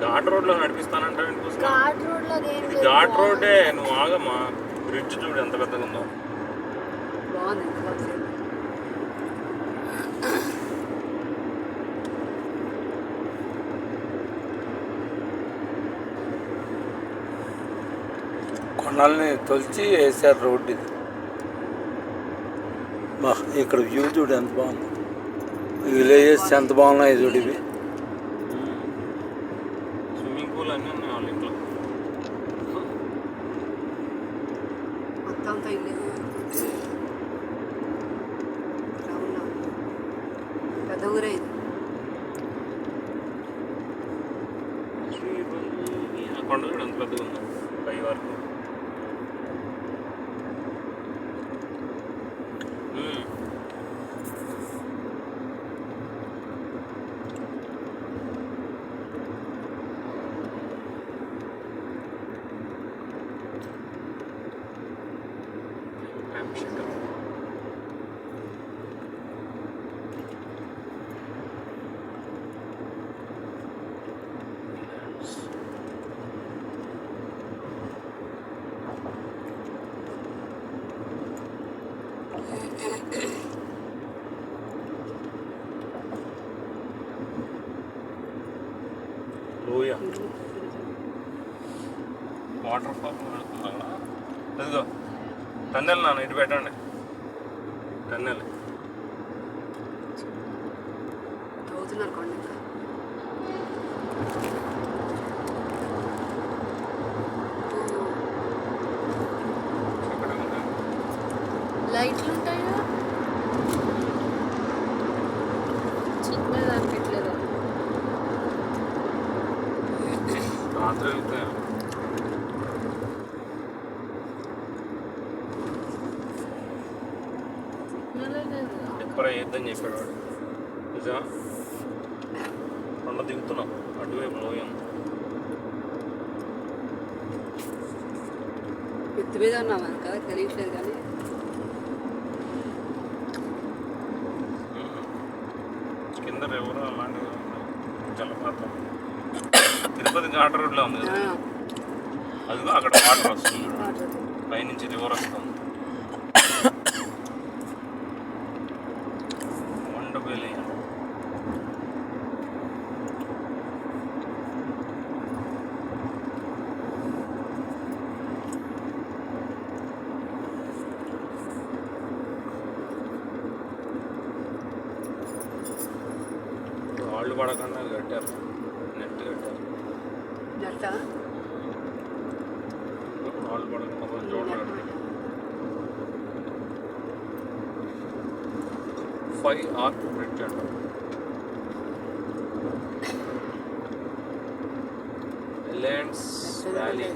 ఘాట్ రోడ్లో నడిపిస్తానంటే ఇది ఘాట్ రోడ్డే. నువ్వు ఆగమ్మా. బ్రిడ్జ్ చూడు ఎంత పెద్దగా ఉందో. కొండల్ని తొలిచి వేసారు రోడ్డు ఇది. ఇక్కడ వ్యూ చూడు ఎంత బాగుంది. విలేజెస్ ఎంత బాగున్నాయి చూడు. ఇవి స్విమ్మింగ్ పూల్ అన్నీ ఉన్నాయి వాళ్ళ ఇంట్లో. పెద్ద ఊరే కొండ చూడు ఎంత పెద్దగా ఉందో పై వరకు. లోయ వాటర్ ఫాల్ నడుతుందా? ఇదిగో టన్నెల్ నాన్న, ఇటు పెట్టండి. టన్నెల్ లైట్లు ఉంటాయా? చిన్నది అనిపించలేదా? రాత్రి వెళ్తాయి. ఎప్పుడ వేద్దని చెప్పాడు వాడు. నిజమా? కొండ దిగుతున్నాం, అటువైపు లోయ ఉంది. ఎత్తు మీద ఉన్నామా కదా, తెలియట్లేదు కానీ కింద ఎవరు అలాంటివి జలపాతం. తిరుపతి ఘాట్ రోడ్లో ఉంది కదా, అదిగో అక్కడ వాటర్ వస్తుంది. పైనుంచి రివర్ వస్తుంది. వండబేలి వాళ్ళు పడకుండా కట్టారు, నెట్ కట్టారు. వాళ్ళు పడకుండా కొంచెం చూడండి. 5 ఆర్క్ బ్రిడ్జ్ అంట. ఎలాండ్స్ వ్యాలీ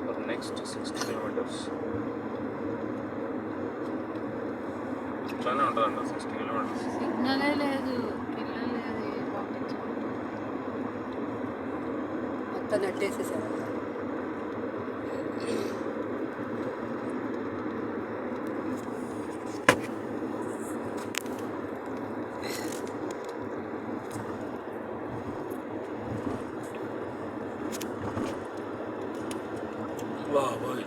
ఫర్ నెక్స్ట్ 60 కిలోమీటర్స్. ఇట్లానే ఉంటుందంట 60 కిలోమీటర్స్. సిగ్నలే లేదు, పిల్లలు లేదు, మొత్తం నెట్టేసేసారు. బాబోయ్,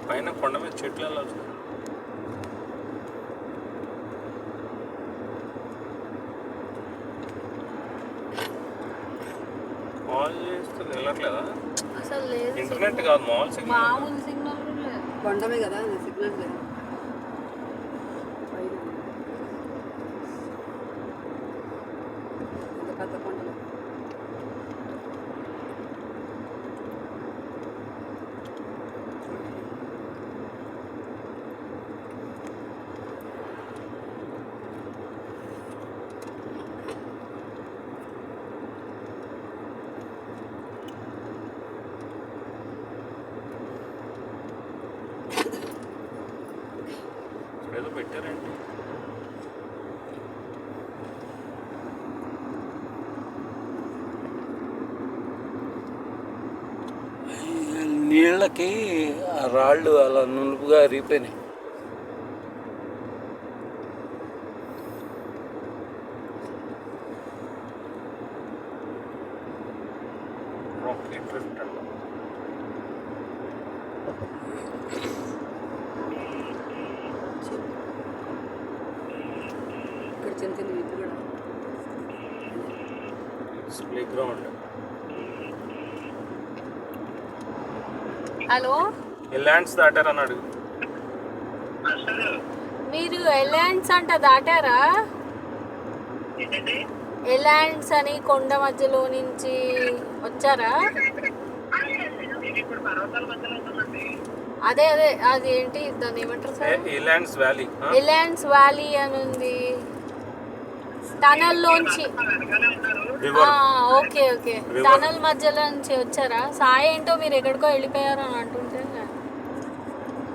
పైన కొండ మీద చెట్లు వెళ్ళాల్సి. కాల్ చేస్తే వెళ్ళట్లేదా? అసలు లేదు, ఇంటర్నెట్ కాదు, మామూలు సిగ్నల్. మామూలు సిగ్నల్ కూడా లేదు. కొండమే కదా, సిగ్నల్ లేదు. పెద్ద కొండలు. ఏదో పెట్టారండి. నీళ్ళకి ఆ రాళ్ళు అలా నునుపుగా అరిగిపోయినాయి. Play ground. హలో, ఎలాండ్స్ దాటారు అన్నాడు. మీరు ఎలాండ్స్ అంట దాటారా? ఎలాండ్స్ అని కొండ మధ్యలో నుంచి వచ్చారా? అదే అదే, అది ఏంటి దాన్ని ఏమంటారు సార్? ఎలాండ్స్ వ్యాలీ. ఎలాండ్స్ వ్యాలీ అని ఉంది. టనల్ లోంచి. ఓకే ఓకే, టనల్ మధ్యలో నుంచి వచ్చారా? సాయి ఏంటో మీరు ఎక్కడికో వెళ్ళిపోయారు అని అంటుంటే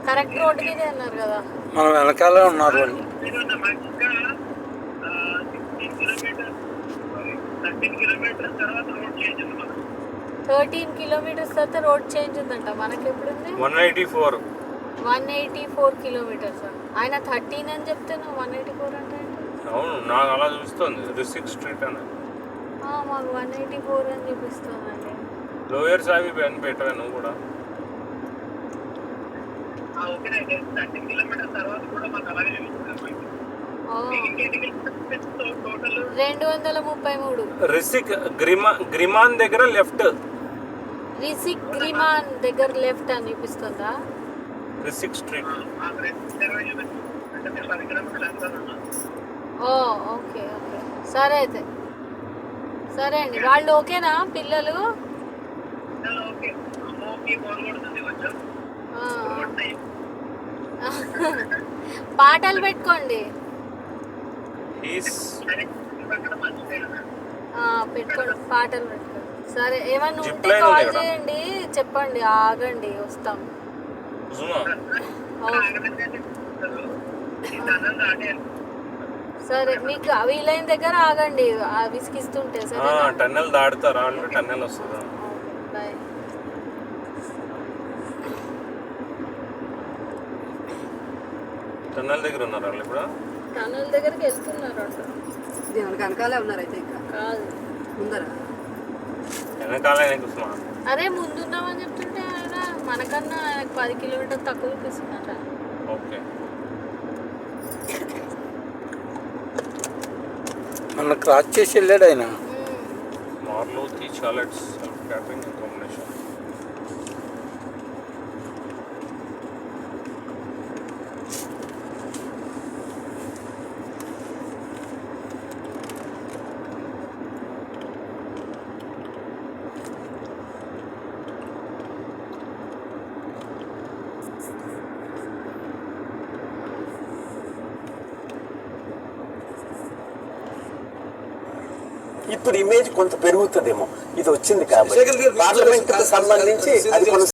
కరెక్ట్ రోడ్ మీదే అన్నారు కదా. మనం వెనకాలే ఉన్నారు వాళ్ళు. 13 కిలోమీటర్స్ తర్వాత రోడ్ చేంజ్ ఉందంట. మనకి ఎప్పుడుంది? 184 కిలోమీటర్స్. ఆయన 13 అని చెప్తే నువ్వు 184 అంటే ఏంటి? అవును, నాకు అలా చూపిస్తుంది. రిసిక్ స్ట్రీట్ అని. మాకు 184 అని చూపిస్తుందండి. లోయర్ సావి అని పెట్టవే నువ్వు కూడా. 233. రిసిక్ గ్రిమాన్ దగ్గర లెఫ్ట్. రిసిక్ గ్రిమాన్ దగ్గర లెఫ్ట్ అని చూపిస్తుందా? రిసిక్ స్ట్రీట్. ఓకే ఓకే, సరే అయితే. సరే అండి, వాళ్ళు ఓకేనా పిల్లలు? పాటలు పెట్టుకోండి. పెట్టుకోండి, పాటలు పెట్టుకోండి. సరే, ఏమన్నా ఉంటే కాల్ చేయండి, చెప్పండి, ఆగండి, వస్తాం. సరే, మీకు వీలైన దగ్గర ఆగండి, విసిగిస్తుంటే. సరే, టన్నెల్ దాడుతారా? టన్నెల్ వస్తుందా? బాయ్. టన్నెల్ దగ్గర ఉన్నారు వాళ్ళు ఇప్పుడు. టన్నెల్ దగ్గరికి వెళ్తున్నారు అంట. దీని వెనకాలే ఉన్నారు అయితే. ఇంకా కాదు, ముందర వెనకాలే కూర్చున్నా. అరే ముందున్నామని చెప్తుంటే ఆయన మనకన్నా 10 కిలోమీటర్లు తక్కువ చూపిస్తుందట. ఓకే, మన క్రాస్ చేసి వెళ్ళాడు ఆయన. మార్లోకి చాలెట్స్ క్యాటరింగ్ కాంబినేషన్. ఇప్పుడు ఇమేజ్ కొంత పెరుగుతుందేమో, ఇది వచ్చింది కాబట్టి పార్లమెంట్ కు సంబంధించి అది